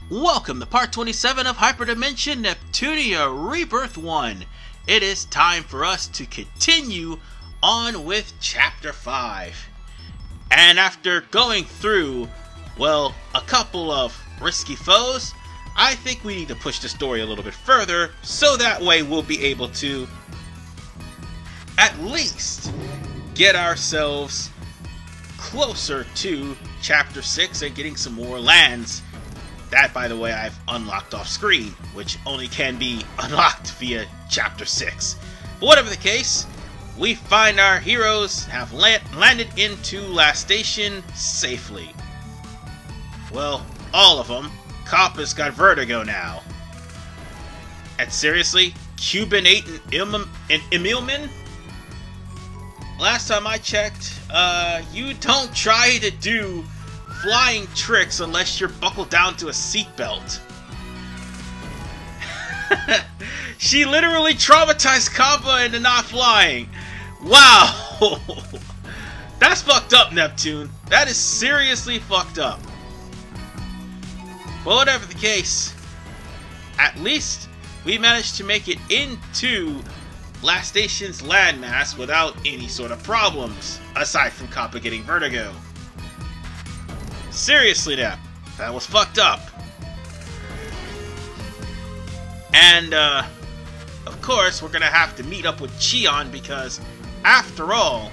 Welcome to part 27 of Hyperdimension Neptunia Rebirth 1. It is time for us to continue on with Chapter 5. And after going through, well, a couple of risky foes, I think we need to push the story a little bit further, so that way we'll be able to at least get ourselves closer to Chapter 6 and getting some more lands. That, by the way, I've unlocked off screen, which only can be unlocked via Chapter 6. But whatever the case, we find our heroes have landed into Last Station safely. Well, all of them. Coppa's got vertigo now. And seriously? Cuban 8 and Emilman? Last time I checked, you don't try to do flying tricks unless you're buckled down to a seatbelt. She literally traumatized Kappa into not flying. Wow! That's fucked up, Neptune. That is seriously fucked up. Well, whatever the case, at least we managed to make it into Last Station's landmass without any sort of problems, aside from Kappa getting vertigo. Seriously, that was fucked up. And, of course, we're gonna have to meet up with Chian because, after all,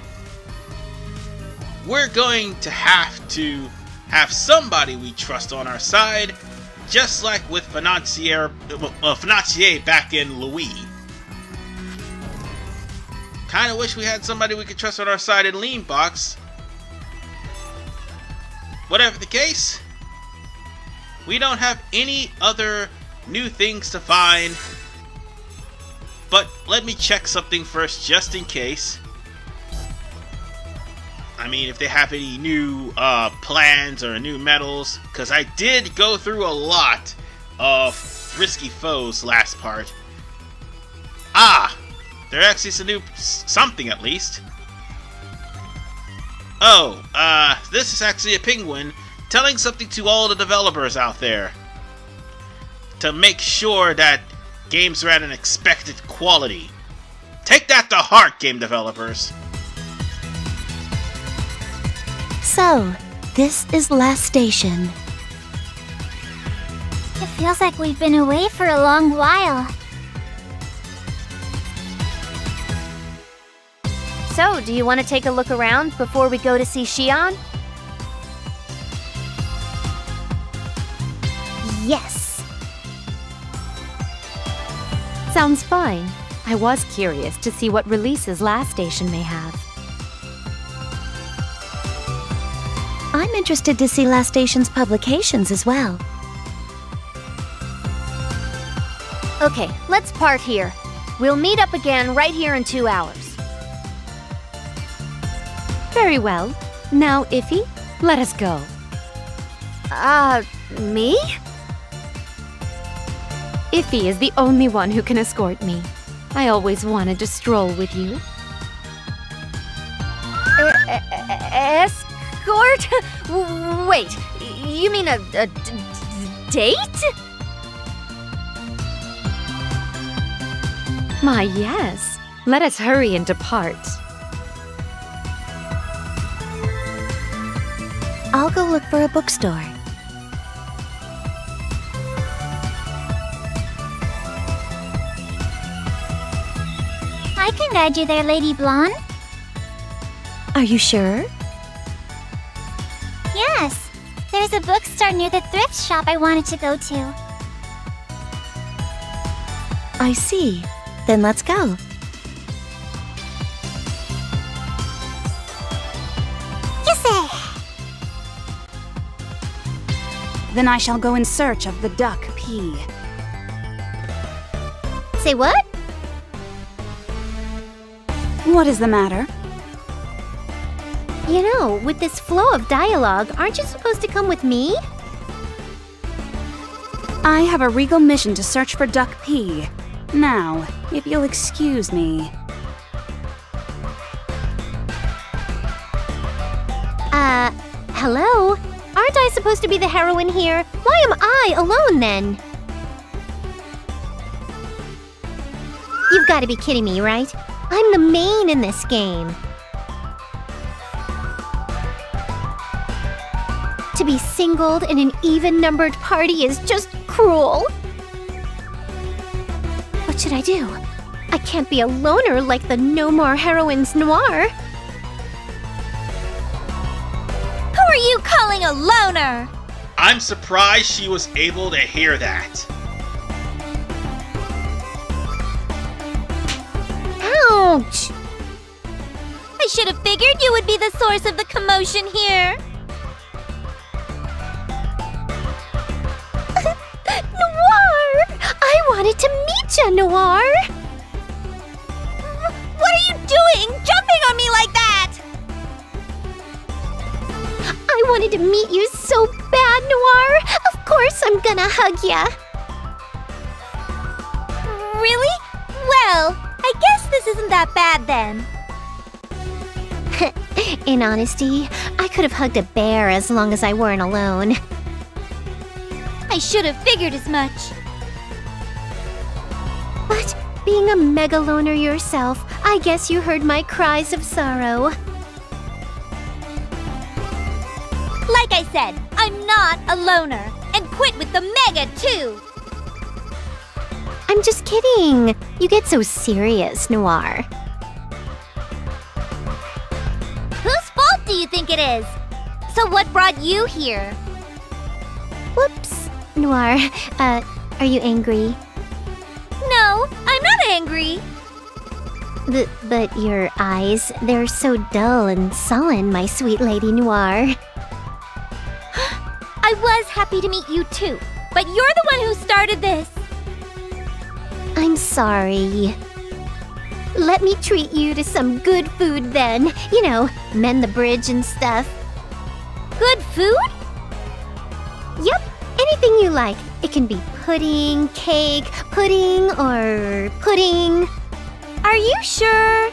we're going to have somebody we trust on our side, just like with Financier back in Louis. Kinda wish we had somebody we could trust on our side in Leanbox. Whatever the case, we don't have any other new things to find. But let me check something first, just in case. I mean, if they have any new plans or new medals, because I did go through a lot of risky foes last part. Ah, there actually is a new something at least. Oh, this is actually a penguin telling something to all the developers out there to make sure that games are at an expected quality. Take that to heart, game developers. So, this is Last Station. It feels like we've been away for a long while. So, do you want to take a look around before we go to see Chian? Yes. Sounds fine. I was curious to see what releases Last Station may have. I'm interested to see Last Station's publications as well. Okay, let's part here. We'll meet up again right here in 2 hours. Very well. Now, Iffy, let us go. Me? Iffy is the only one who can escort me. I always wanted to stroll with you. Escort? Wait, you mean a date? My, yes. Let us hurry and depart. I'll go look for a bookstore. I can guide you there, Lady Blonde. Are you sure? Yes. There's a bookstore near the thrift shop I wanted to go to. I see. Then let's go. Then I shall go in search of the duck P. Say what? What is the matter? You know, with this flow of dialogue, aren't you supposed to come with me? I have a regal mission to search for duck P. Now, if you'll excuse me. Hello? Aren't I supposed supposed to be the heroine here? Why am I alone then? You've got to be kidding me, right? I'm the main in this game. To be singled in an even-numbered party is just cruel. What should I do? I can't be a loner like the No More Heroines Noire. Who are you calling a loner? I'm surprised she was able to hear that. Ouch! I should have figured you would be the source of the commotion here. Noire! I wanted to meet ya, Noire! What are you doing? Jumping on me like that? I wanted to meet you so bad, Noire! Of course I'm gonna hug ya! Really? Well, I guess this isn't that bad then. In honesty, I could have hugged a bear as long as I weren't alone. I should have figured as much. But being a mega loner yourself, I guess you heard my cries of sorrow. Like I said, I'm not a loner. And quit with the mega, too. I'm just kidding. You get so serious, Noire. Whose fault do you think it is? So what brought you here? Whoops. Noire, are you angry? No, I'm not angry. But your eyes, they're so dull and sullen, my sweet lady Noire. I was happy to meet you too, but you're the one who started this. I'm sorry. Let me treat you to some good food then. You know, mend the bridge and stuff. Good food? Yep, anything you like. It can be pudding, cake, pudding, or pudding. Are you sure?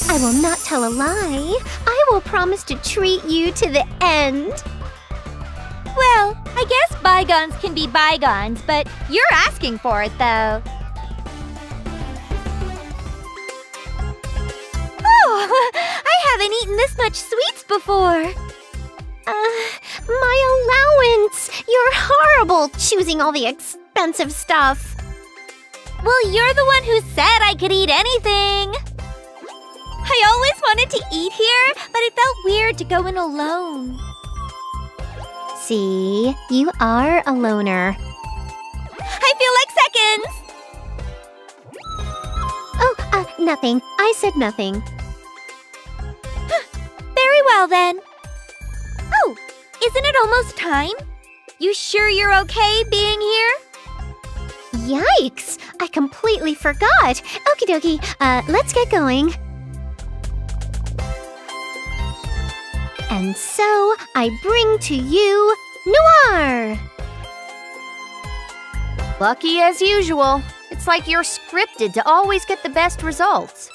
I will not tell a lie. I will promise to treat you to the end. Well, I guess bygones can be bygones, but you're asking for it, though. Oh, I haven't eaten this much sweets before. My allowance! You're horrible choosing all the expensive stuff. Well, you're the one who said I could eat anything. I always wanted to eat here, but it felt weird to go in alone. See, you are a loner. I feel like seconds! Oh, nothing. I said nothing. Very well, then. Oh, isn't it almost time? You sure you're okay being here? Yikes! I completely forgot. Okie dokie, let's get going. And so, I bring to you Noire! Lucky as usual. It's like you're scripted to always get the best results.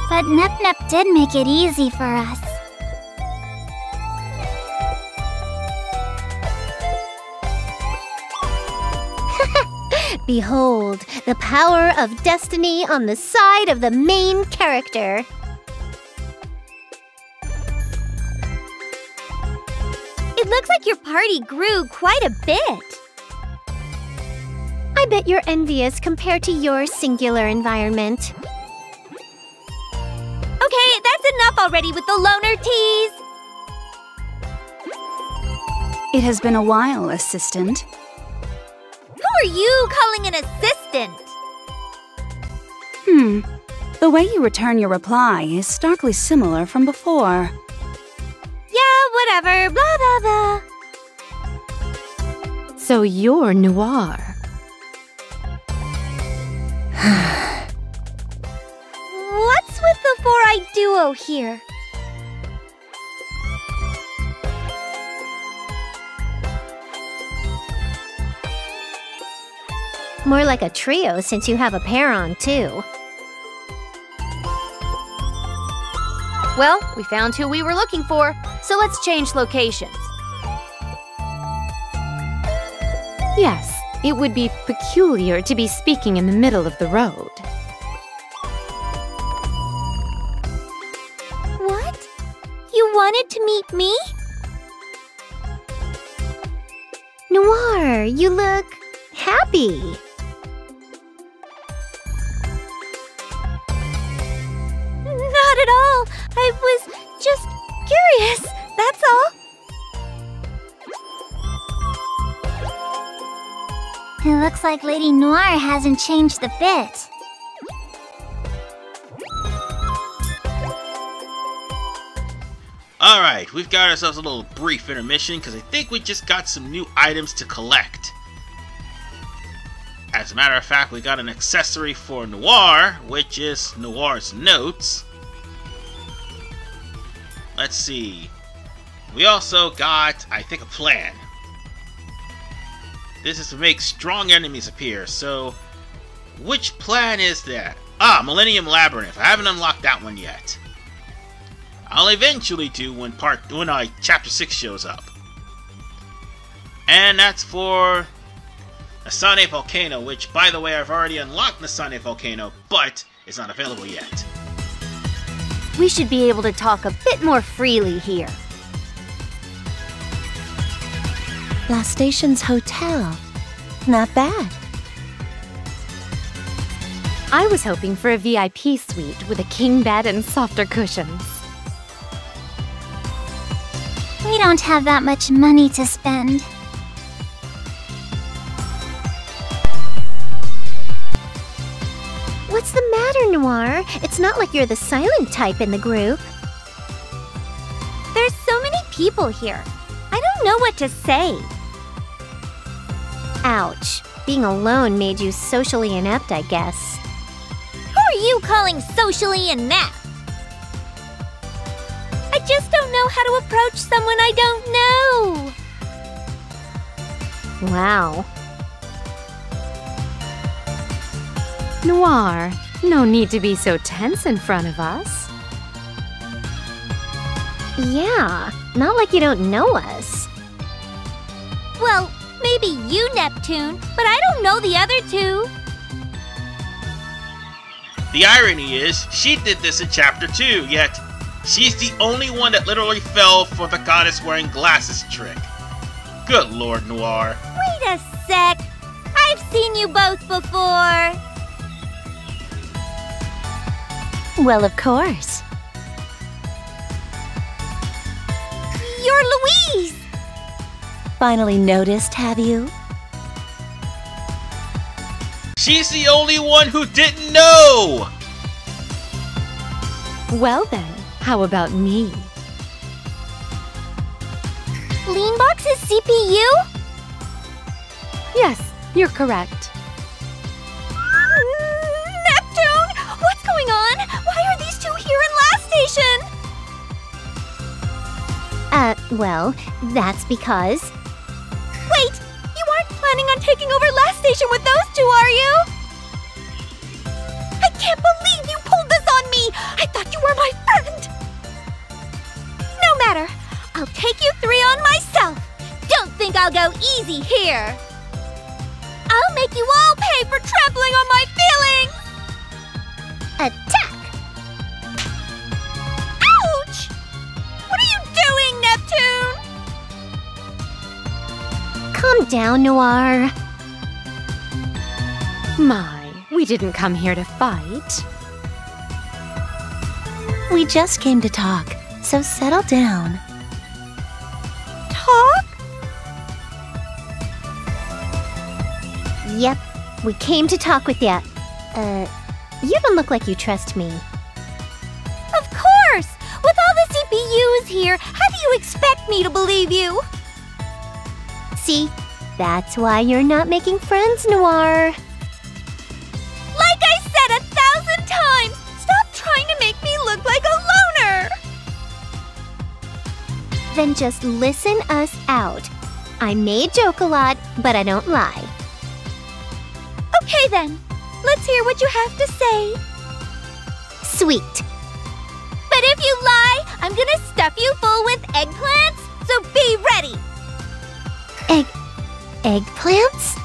But Nep Nep did make it easy for us. Behold, the power of destiny on the side of the main character. It looks like your party grew quite a bit. I bet you're envious compared to your singular environment. Okay, that's enough already with the loner tease. It has been a while, assistant. Who are you calling an assistant? The way you return your reply is starkly similar from before. Yeah, whatever, blah, blah, blah. So you're Noire. What's with the four-eyed duo here? More like a trio since you have a pair on, too. Well, we found who we were looking for, so let's change locations. Yes, it would be peculiar to be speaking in the middle of the road. What? You wanted to meet me? Noire, you look happy. Not at all. I was just curious, that's all. It looks like Lady Noire hasn't changed a bit. Alright, we've got ourselves a little brief intermission because I think we just got some new items to collect. As a matter of fact, we got an accessory for Noire, which is Noire's notes. Let's see. We also got, I think, a plan. This is to make strong enemies appear, so which plan is that? Ah, Millennium Labyrinth. I haven't unlocked that one yet. I'll eventually do when Chapter 6 shows up. And that's for Nasane Volcano, which, by the way, I've already unlocked Nasane Volcano, but it's not available yet. We should be able to talk a bit more freely here. Last Station's hotel. Not bad. I was hoping for a VIP suite with a king bed and softer cushions. We don't have that much money to spend. What's the matter, Noire? It's not like you're the silent type in the group. There's so many people here. I don't know what to say. Ouch. Being alone made you socially inept, I guess. Who are you calling socially inept? I just don't know how to approach someone I don't know. Wow. Noire, no need to be so tense in front of us. Yeah, not like you don't know us. Well, maybe you, Neptune, but I don't know the other two. The irony is, she did this in Chapter 2, yet she's the only one that literally fell for the goddess wearing glasses trick. Good Lord, Noire. Wait a sec. I've seen you both before. Well, of course. You're Louise. Finally noticed, have you? She's the only one who didn't know! Well then, how about me? Leanbox's CPU? Yes, you're correct. Neptune! What's going on? Why are these two here in Last Station? Well, that's because... Wait! You aren't planning on taking over Last Station with those two, are you? I can't believe you pulled this on me! I thought you were my friend! No matter. I'll take you three on myself. Don't think I'll go easy here. I'll make you all pay for trampling on my feelings! Attack! Ouch! What are you doing, Neptune? Calm down, Noire. My, we didn't come here to fight. We just came to talk, so settle down. Talk? Yep, we came to talk with ya. You don't look like you trust me. Of course! With all the CPUs here, how do you expect me to believe you? See, that's why you're not making friends, Noire. Like I said 1,000 times, stop trying to make me look like a loner! Then just listen us out. I may joke a lot, but I don't lie. Okay then, let's hear what you have to say. Sweet. But if you lie, I'm gonna stuff you full with eggplants, so be ready. Eggplants?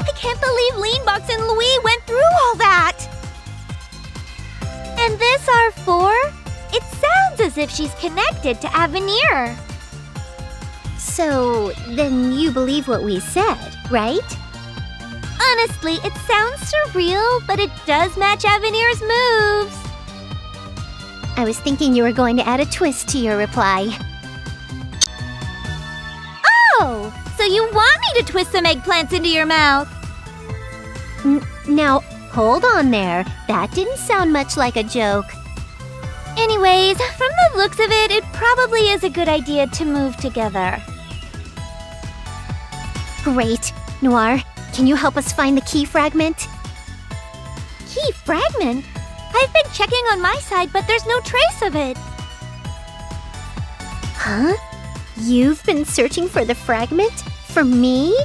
I can't believe Leanbox and Louis went through all that. And this R4? It sounds as if she's connected to Avenir. So, then you believe what we said, right? Honestly, it sounds surreal, but it does match Avenir's moves. I was thinking you were going to add a twist to your reply. Oh, so you want me to twist some eggplants into your mouth? Now, hold on there. That didn't sound much like a joke. Anyways, from the looks of it, it probably is a good idea to move together. Great. Noire, can you help us find the key fragment? Key fragment? I've been checking on my side, but there's no trace of it. Huh? You've been searching for the fragment? For me?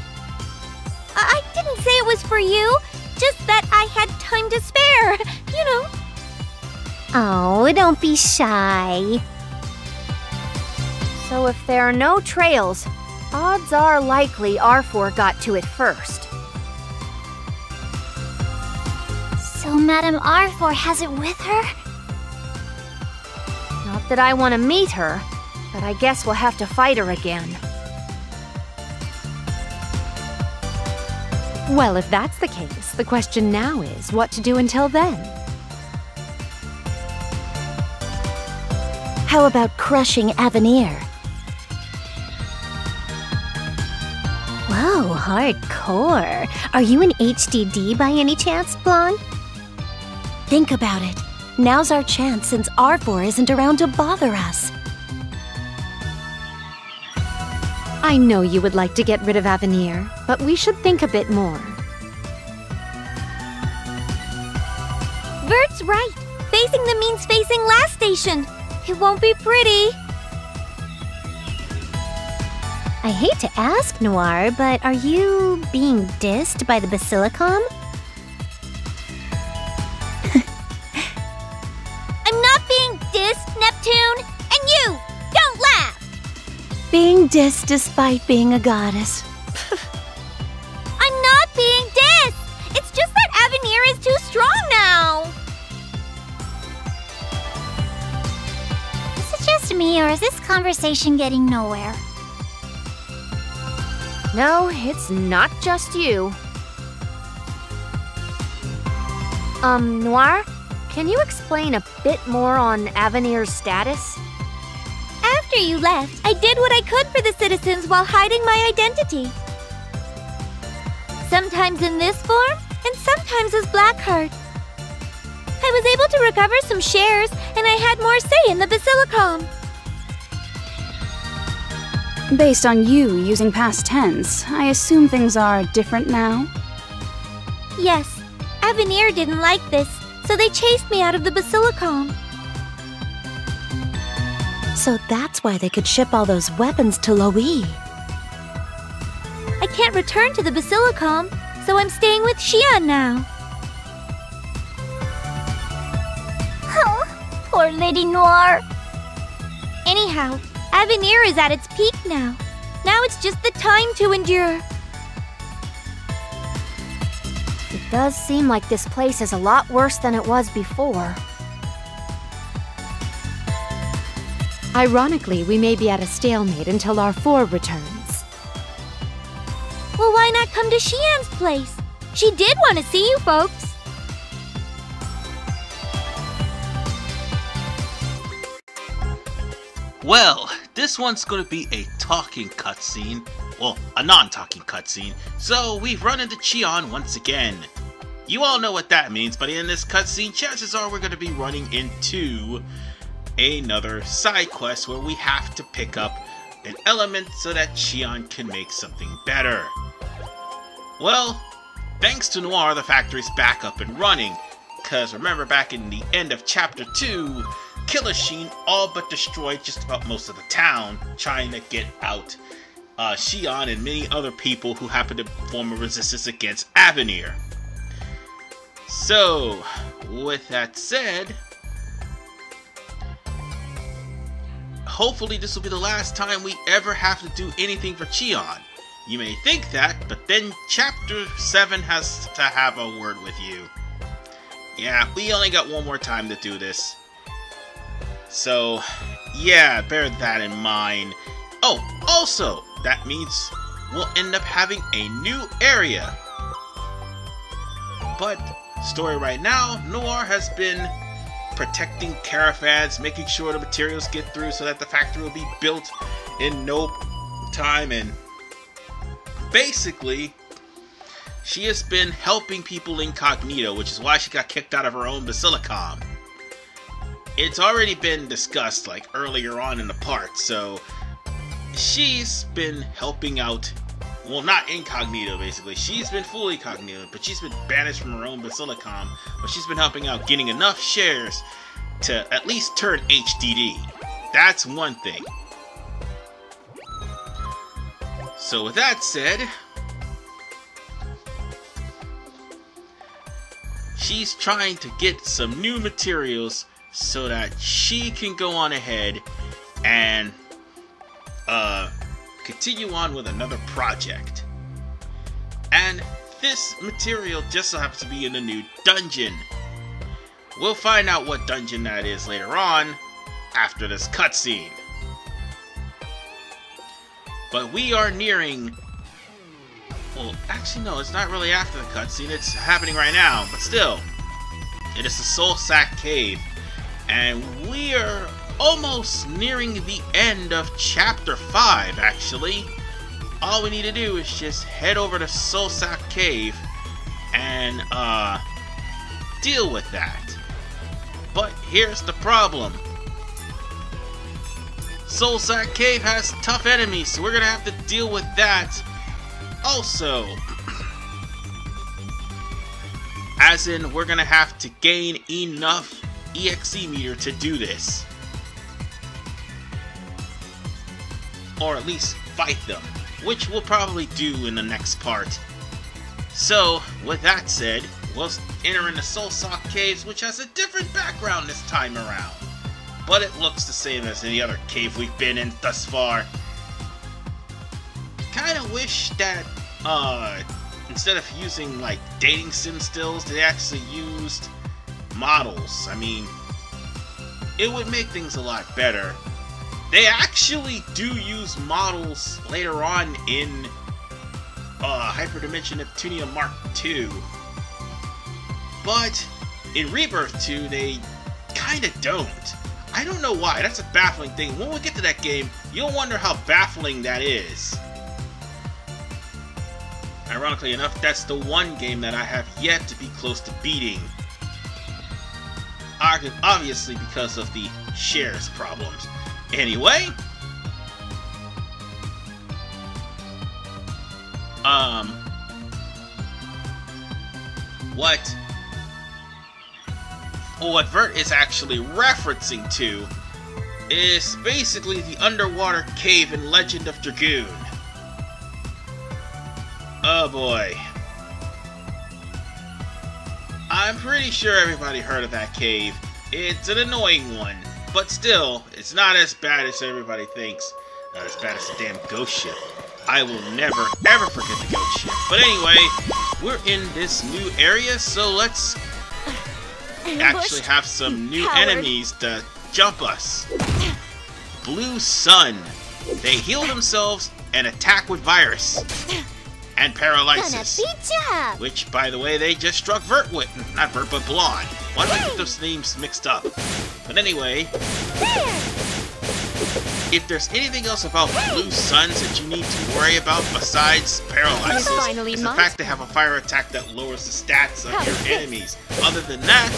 I didn't say it was for you, just that I had time to spare, you know. Oh, don't be shy. So if there are no trails, odds are likely R4 got to it first. So Madame R4 has it with her? Not that I want to meet her, but I guess we'll have to fight her again. Well, if that's the case, the question now is what to do until then. How about crushing Avenir? Whoa, hardcore. Are you an HDD by any chance, Blonde? Think about it. Now's our chance since R4 isn't around to bother us. I know you would like to get rid of Avenir, but we should think a bit more. Vert's right. Facing them means facing last station. It won't be pretty. I hate to ask, Noire, but are you being dissed by the Basilicom? I'm not being dissed, Neptune! And you! Don't laugh! Being dissed despite being a goddess. I'm not being dissed! It's just that Avenir is too strong now! Is it just me, or is this conversation getting nowhere? No, it's not just you. Noire, can you explain a bit more on Avenir's status? After you left, I did what I could for the citizens while hiding my identity. Sometimes in this form, and sometimes as Blackheart. I was able to recover some shares, and I had more say in the Basilicom. Based on you using past tense, I assume things are different now? Yes, Avenir didn't like this, so they chased me out of the Basilicom. So that's why they could ship all those weapons to Louis. I can't return to the Basilicom, so I'm staying with Chian now. Oh, poor Lady Noire. Anyhow, Avenir is at its peak now. Now it's just the time to endure. It does seem like this place is a lot worse than it was before. Ironically, we may be at a stalemate until R4 returns. Well, why not come to Chian's place? She did want to see you folks. Well, this one's gonna be a talking cutscene. Well, a non-talking cutscene. So we've run into Chian once again. You all know what that means, but in this cutscene, chances are we're gonna be running into another side quest where we have to pick up an element so that Chian can make something better. Well, thanks to Noire, the factory's back up and running. Cause remember back in the end of chapter 2, Killer Chian all but destroyed just about most of the town trying to get out Chian and many other people who happen to form a resistance against Avenir. So, with that said, hopefully this will be the last time we ever have to do anything for Chian. You may think that, but then Chapter 7 has to have a word with you. Yeah, we only got one more time to do this. So, yeah, bear that in mind. Oh, also, that means we'll end up having a new area. But, story right now, Noire has been protecting caravans, making sure the materials get through so that the factory will be built in no time, and basically, she has been helping people incognito, which is why she got kicked out of her own basilicom. It's already been discussed, like, earlier on in the part, so she's been helping out, well, not incognito, basically. She's been fully incognito, but she's been banished from her own basilicom, but she's been helping out, getting enough shares to at least turn HDD. That's one thing. So with that said, she's trying to get some new materials so that she can go on ahead and continue on with another project. And this material just so happens to be in a new dungeon. We'll find out what dungeon that is later on after this cutscene. But we are nearing... Well, actually no, it's not really after the cutscene, it's happening right now, but still. It is the Soulsac Cave, and we are almost nearing the end of Chapter 5, actually. All we need to do is just head over to Soulsac Cave and, deal with that. But here's the problem. Soulsac Cave has tough enemies, so we're gonna have to deal with that also. As in, we're gonna have to gain enough EXE meter to do this. Or at least fight them, which we'll probably do in the next part. So, with that said, we'll enter into Soulsac Caves, which has a different background this time around. But it looks the same as any other cave we've been in thus far. Kinda wish that, instead of using, like, dating sim stills, they actually used models. I mean, it would make things a lot better. They actually do use models later on in Hyperdimension Neptunia Mark II. But in Rebirth 2, they kinda don't. I don't know why, that's a baffling thing. When we get to that game, you'll wonder how baffling that is. Ironically enough, that's the one game that I have yet to be close to beating. Obviously because of the shares problems. Anyway, what Vert is actually referencing to is basically the underwater cave in Legend of Dragoon. Oh boy. I'm pretty sure everybody heard of that cave. It's an annoying one, but still, it's not as bad as everybody thinks. Not as bad as the damn ghost ship. I will never, ever forget the ghost ship. But anyway, we're in this new area, so let's actually have some new enemies to jump us. Blue Sun. They heal themselves and attack with virus. And paralysis. Which, by the way, they just struck Vert with. Not Vert, but Blonde. Why do I get those names mixed up? But anyway, if there's anything else about Blue Suns that you need to worry about besides paralysis, it's the fact they have a fire attack that lowers the stats of your enemies. Other than that,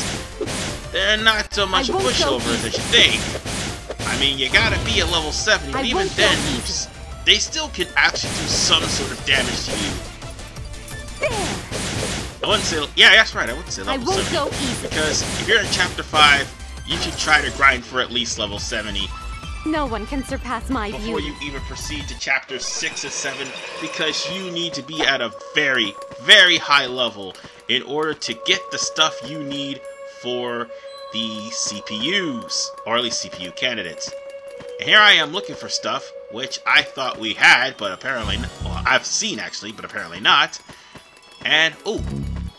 they're not so much pushovers as you think. I mean, you gotta be at level 70, and even then, they still can actually do some sort of damage to you. I wouldn't say, yeah, that's right, I wouldn't say level 70. Because if you're in Chapter 5, you should try to grind for at least level 70. No one can surpass my before beauty. you even proceed to chapters 6 and 7, because you need to be at a very, very high level in order to get the stuff you need for the CPUs, or at least CPU candidates. And here I am looking for stuff, which I thought we had, but apparently, well, I've seen actually, but apparently not. And, oh,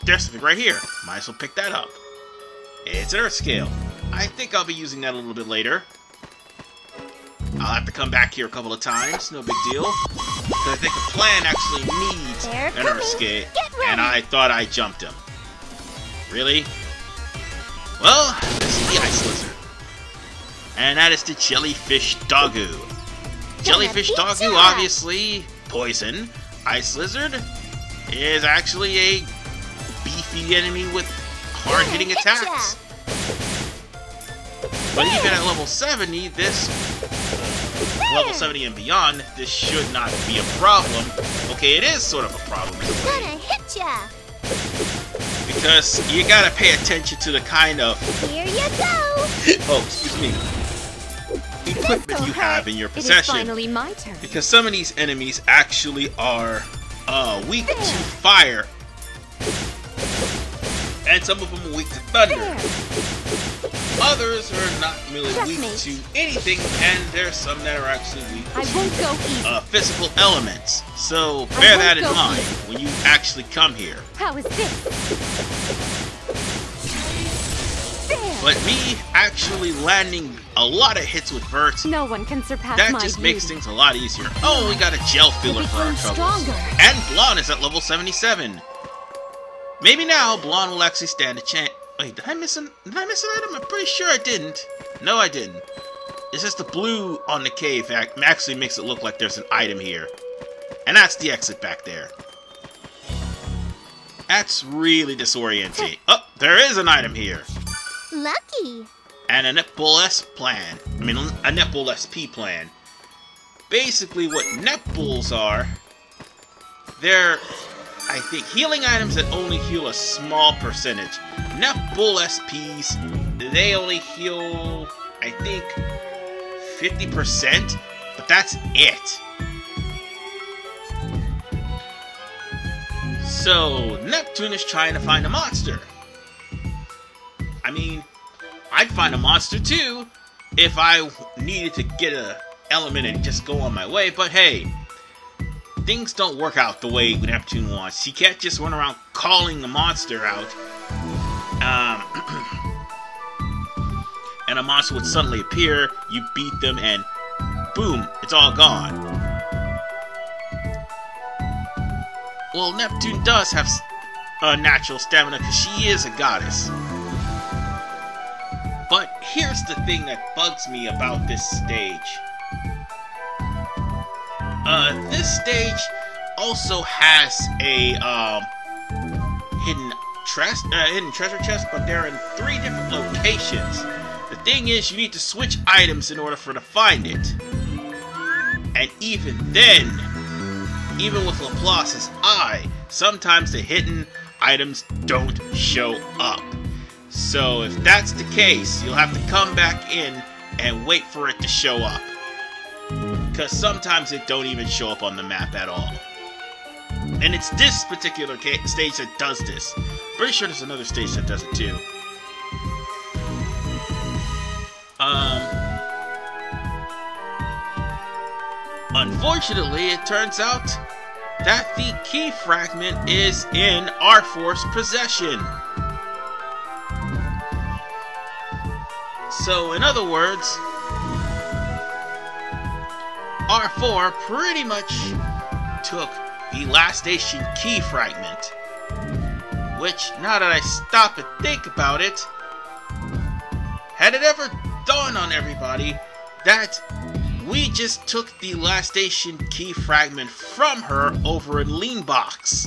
there's something right here. Might as well pick that up. It's an Earth Scale. I think I'll be using that a little bit later. I'll have to come back here a couple of times, no big deal. Because I think the plan actually needs an Earth Scale, and I thought I jumped him. Really? Well, this is the Ice Lizard. And that is the Jellyfish Doggo. Jellyfish Doggo, obviously, poison. Ice Lizard is actually a beefy enemy with hard-hitting attacks. But even at level 70, level 70 and beyond, this should not be a problem. Okay, it is sort of a problem in a way. Gonna hit ya. Because you gotta pay attention to the kind of... Here you go. Oh, excuse me. Equipment you have in your It is possession. finally my turn. Because some of these enemies actually are weak to fire. And some of them are weak to thunder. Others are not really weak to anything, and there's some that are actually weak I won't go easy. physical elements. So bear that in mind when you actually come here. How is this? There. But me actually landing a lot of hits with Vert, No one can surpass that my just beauty. makes things a lot easier. Oh, we got a gel filler for our became troubles. stronger. And Blonde is at level 77. Maybe now Blonde will actually stand a chance. Wait, did I miss an item? I'm pretty sure I didn't. No, I didn't. It's just the blue on the cave actually makes it look like there's an item here. And that's the exit back there. That's really disorienting. Oh, there is an item here. Lucky. And a Netball S plan. I mean, a Netball SP plan. Basically, what Netballs are, they're, I think, healing items that only heal a small percentage. Netball SPs, they only heal, I think, 50%, but that's it. So, Neptune is trying to find a monster. I mean, I'd find a monster too if I needed to get an element and just go on my way, but hey, things don't work out the way Neptune wants. He can't just run around calling the monster out. And a monster would suddenly appear, you beat them, and boom, it's all gone. Well, Neptune does have natural stamina because she is a goddess. But here's the thing that bugs me about this stage. This stage also has a hidden treasure chest, but they're in 3 different locations. The thing is, you need to switch items in order for to find it. And even then, even with Laplace's eye, sometimes the hidden items don't show up. So if that's the case, you'll have to come back in and wait for it to show up. Because sometimes it don't even show up on the map at all. And it's this particular stage that does this. Pretty sure there's another stage that does it too. Unfortunately, it turns out that the key fragment is in R4's possession. So, in other words, R4 pretty much took the last station key fragment. Which, now that I stop and think about it, had it ever dawned on everybody that we just took the last station key fragment from her over in Leanbox?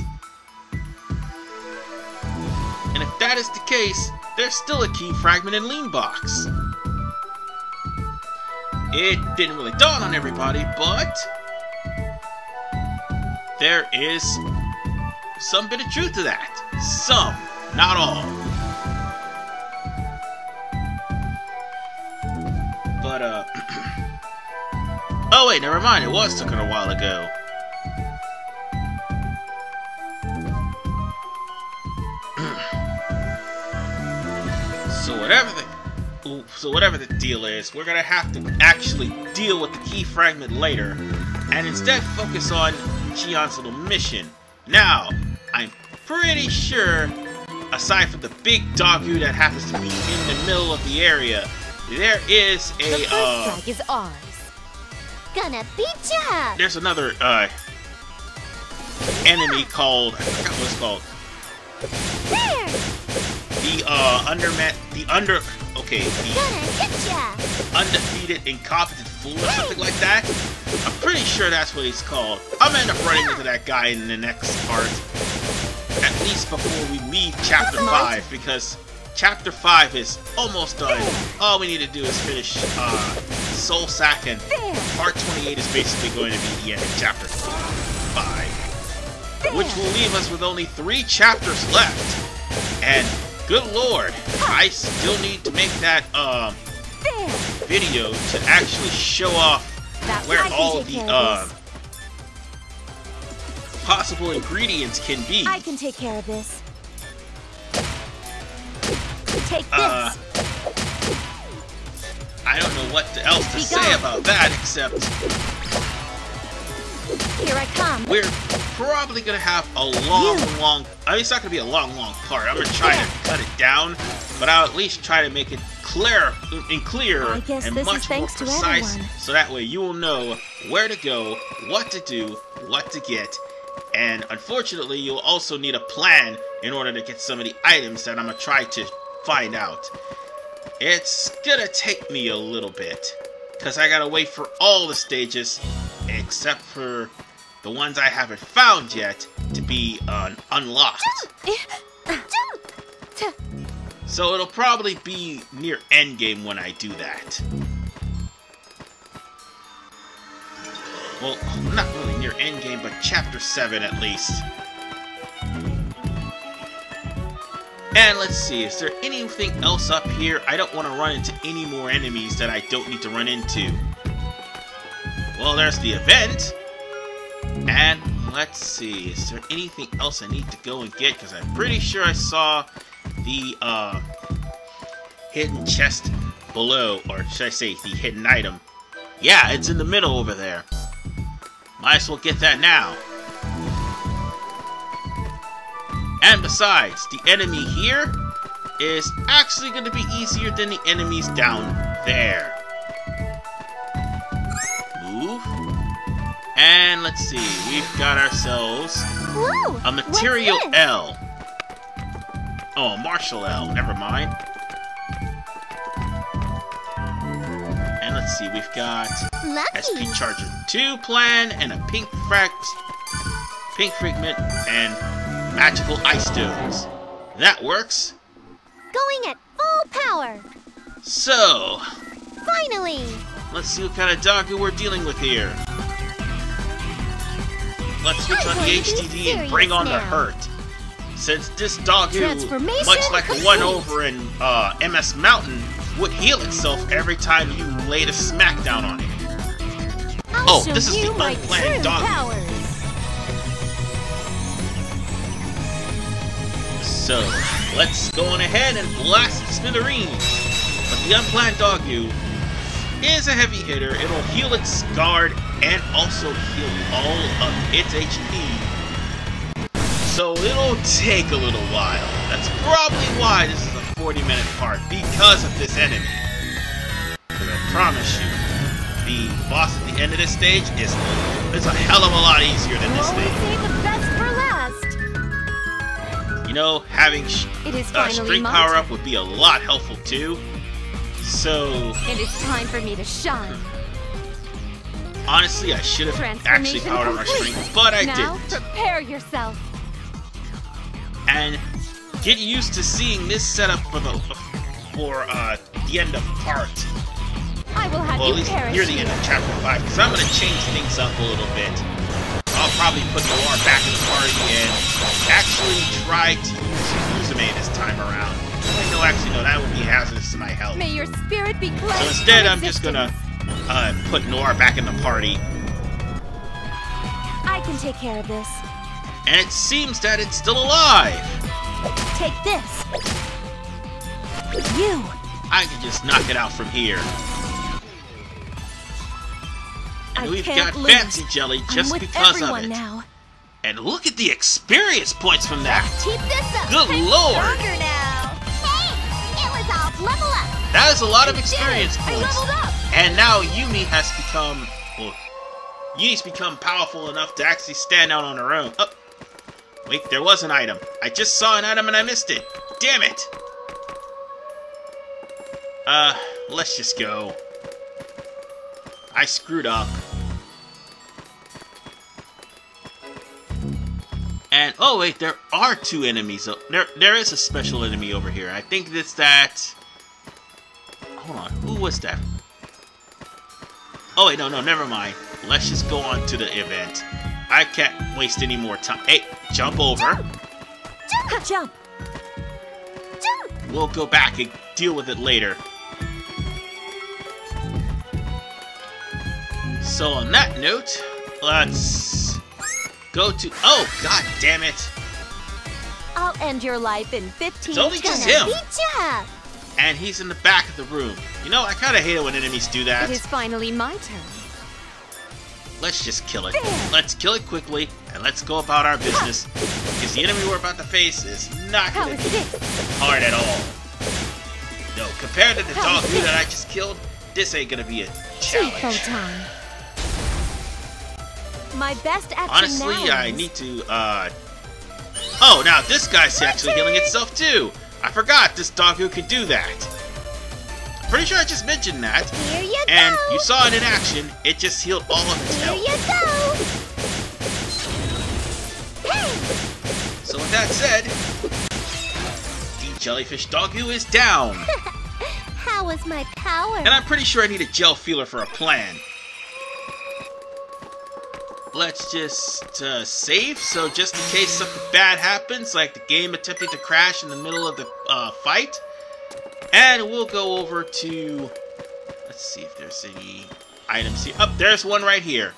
And if that is the case, there's still a key fragment in Leanbox. It didn't really dawn on everybody, but there is some bit of truth to that. Some, not all. But, Oh wait, never mind. It was taken a while ago. So whatever the deal is, we're gonna have to actually deal with the key fragment later, and instead focus on Chian's little mission. Now, I'm pretty sure, aside from the big doggo that happens to be in the middle of the area, there is a The first strike is ours. Gonna beat ya! there's another enemy called, I forgot what it's called. Gonna hit ya! Undefeated Incompetent Fool or something like that. I'm pretty sure that's what he's called. I'm gonna end up running into that guy in the next part. At least before we leave Chapter 5, because Chapter 5 is almost done. All we need to do is finish Soulsac, and Part 28 is basically going to be the end of Chapter 5. Which will leave us with only 3 chapters left. And good lord, I still need to make that video to actually show off where all the possible ingredients can be. I can take care of this. Take this. I don't know what else to say about that, except Here I come. we're probably gonna have a long, I mean, it's not gonna be a long part. I'm gonna try to cut it down, but I'll at least try to make it clearer I guess and this much is more thanks to precise, everyone. so that way you will know where to go, what to do, what to get, and unfortunately you'll also need a plan in order to get some of the items that I'm gonna try to find out. It's gonna take me a little bit, because I gotta wait for all the stages, except for the ones I haven't found yet, to be unlocked. So it'll probably be near endgame when I do that. Well, not really near endgame, but Chapter 7 at least. And let's see, is there anything else up here? I don't want to run into any more enemies that I don't need to run into. Well, there's the event. And let's see, is there anything else I need to go and get? Because I'm pretty sure I saw the hidden chest below, or should I say the hidden item. Yeah, it's in the middle over there. Might as well get that now. And besides, the enemy here is actually going to be easier than the enemies down there. Move. And let's see, we've got ourselves a Material L. Oh, a Martial L, never mind. And let's see, we've got SP Charger 2 plan and a Pink Fragment and Magical Ice Stones. That works. Going at full power! So, Finally! let's see what kind of doggo we're dealing with here. Let's switch on the HDD and bring on the hurt. Since this doggo, much like the one over in MS Mountain, would heal itself every time you laid a smackdown on it. Oh, this is the unplanned doggo. So, let's go on ahead and blast the smithereens. But the unplanned doggo is a heavy hitter. It'll heal its guard and also heal all of its HP. So it'll take a little while. That's probably why this is a 40-minute part, because of this enemy. Because I promise you, the boss at the end of this stage is a hell of a lot easier than this stage. Save the best for last. You know, having strength power up would be a lot helpful too. So It is time for me to shine. honestly, I should have actually powered up my strength, but I now, didn't. Prepare yourself. And get used to seeing this setup for the end of part. I will have Well, at you least perish. near the end of Chapter 5, because I'm going to change things up a little bit. I'll probably put Noire back in the party and actually try to use Uzume this time around. No, actually, no, that would be hazardous to my health. May your spirit be cleansed. So instead, from I'm just gonna existence. put Noire back in the party. I can take care of this. And it seems that it's still alive. Take this. You. I can just knock it out from here. And we've got Fancy Jelly just because of it. Now. And look at the experience points from that. Keep this up. Good I'm lord. stronger now. Hey, it was all level up. That is a lot of experience I points. leveled up. And now Yumi has become, well, Yumi's become powerful enough to actually stand out on her own. Oh, wait, there was an item. I just saw an item and I missed it. Damn it. Let's just go. I screwed up. And, oh wait, there are two enemies. There is a special enemy over here. I think it's that... Hold on, who was that? Oh wait, no, never mind. Let's just go on to the event. I can't waste any more time. Hey, jump over. Jump! Jump! Jump! We'll go back and deal with it later. So on that note, let's go to... Oh, god damn it. I'll end your life in 15 It's only just Gonna him. beat ya. And he's in the back of the room. You know, I kind of hate it when enemies do that. It is finally my turn. Let's just kill it. There. Let's kill it quickly, and let's go about our business. Because the enemy we're about to face is not How going to is be this? hard at all. No, compared to the How dog is food this? that I just killed, this ain't going to be a Cheapo challenge. time. My best action Honestly, now I is- need to, Oh, now this guy's actually healing itself too! I forgot this doggo could do that. Pretty sure I just mentioned that. Here you And go. you saw it in action, it just healed all of its Here health. you go. Hey! So with that said, the jellyfish doggo is down. How was my power? And I'm pretty sure I need a gel feeler for a plan. Let's just save, so just in case something bad happens, like the game attempting to crash in the middle of the fight. And we'll go over to... Let's see if there's any items here. Oh, there's one right here.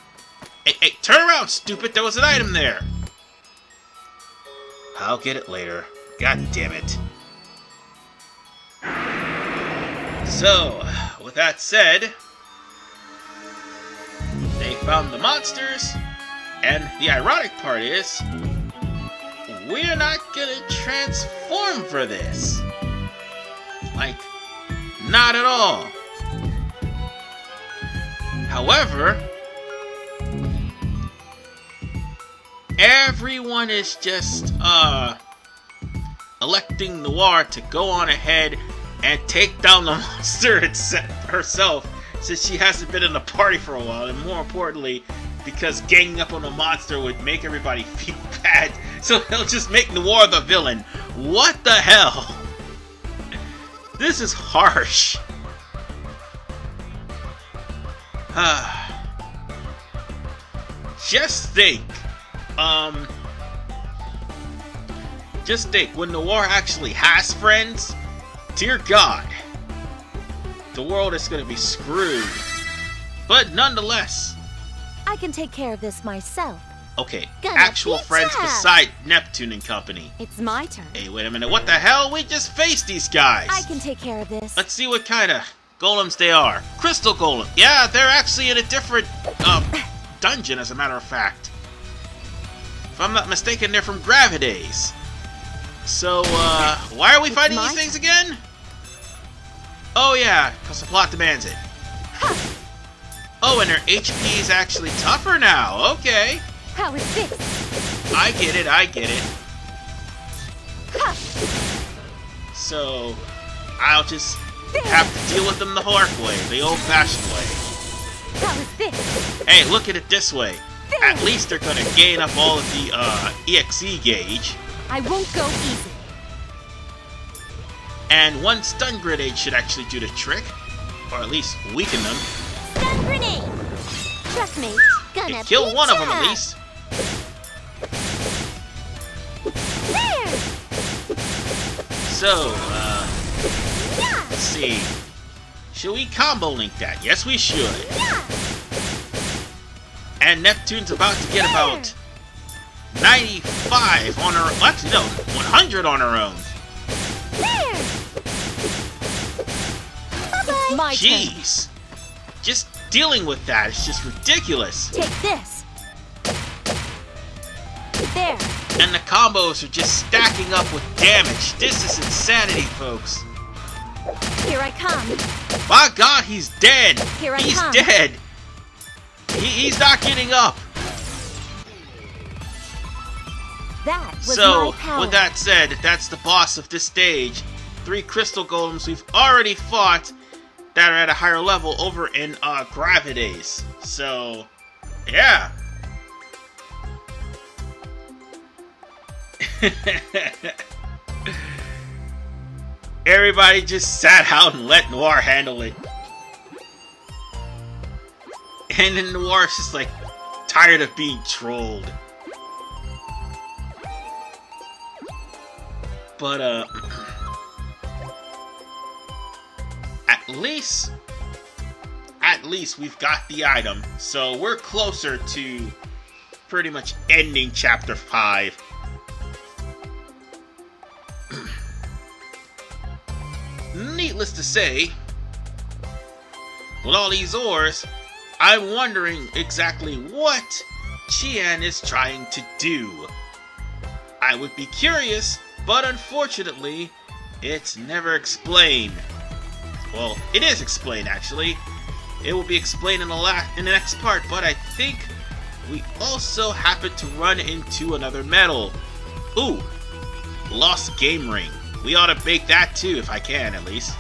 Hey, turn around, stupid! There was an item there! I'll get it later. God damn it. So, with that said... They found the monsters, and the ironic part is, we're not gonna transform for this. Like, not at all. However, everyone is just, electing Noire to go on ahead and take down the monster herself, since she hasn't been in the party for a while, and more importantly, because ganging up on a monster would make everybody feel bad, so they'll just make Noire the villain. What the hell? This is harsh. Just think, when Noire actually has friends, dear God, the world is going to be screwed. But nonetheless, I can take care of this myself. okay, Gonna actual beat friends ya. beside Neptune and company. It's my turn. Hey, wait a minute, what the hell? We just faced these guys. I can take care of this. Let's see what kind of golems they are. Crystal golem. Yeah, they're actually in a different dungeon, as a matter of fact. If I'm not mistaken, they're from Gravidays. So, why are we fighting these things again? Oh yeah, because the plot demands it. Oh, and their HP is actually tougher now. Okay. How is this? I get it. So, I'll just have to deal with them the hard way, the old-fashioned way. How is this? Hey, look at it this way. At least they're gonna gain up all of the, EXE gauge. I won't go easy. And one stun grenade should actually do the trick. Or at least weaken them. Stun grenade. Checkmate. Gonna And kill beat one of them ya. at least. There. So, let's see. Should we combo link that? Yes, we should. And Neptune's about to get about 95 on her... Actually, no, 100 on her own. It's my turn. Jeez. Just dealing with that is just ridiculous. Take this. There. And the combos are just stacking up with damage. This is insanity, folks. Here I come. My God, he's dead. Here I he's come. dead. He's not getting up. That was So, my power. with that said, that's the boss of this stage. 3 crystal golems we've already fought that are at a higher level over in Gravidays. So, yeah. Everybody just sat out and let Noire handle it. And then Noire's just like tired of being trolled. But at least we've got the item, so we're closer to pretty much ending chapter 5. Needless to say, with all these ores, I'm wondering exactly what Chian is trying to do. I would be curious, but unfortunately, it's never explained. Well, it is explained, actually. It will be explained in the next part, but I think we also happen to run into another medal. Ooh, lost game ring. We ought to bake that too, if I can, at least.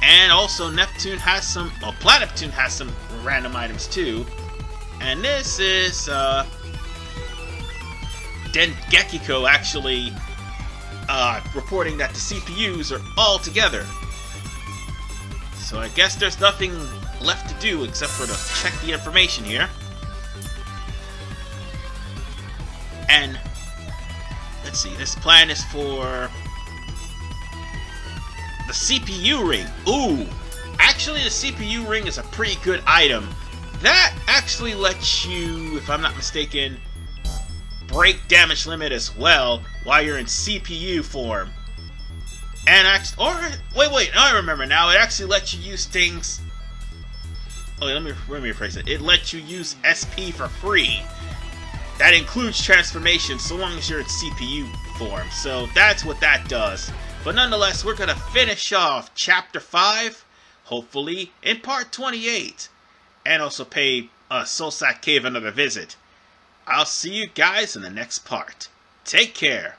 And also, Neptune has some... Well, Planeptune has some random items too. And this is, Dengekiko actually reporting that the CPUs are all together. So I guess there's nothing left to do except for to check the information here. And let's see, this plan is for the CPU ring. Ooh, actually the CPU ring is a pretty good item. That actually lets you, if I'm not mistaken, break damage limit as well while you're in CPU form. And wait, I remember now. It actually lets you use things. Oh, let me rephrase it. It lets you use SP for free. That includes transformation, so long as you're in CPU form. So that's what that does. But nonetheless, we're gonna finish off Chapter 5, hopefully in Part 28, and also pay Soulsac Cave another visit. I'll see you guys in the next part. Take care.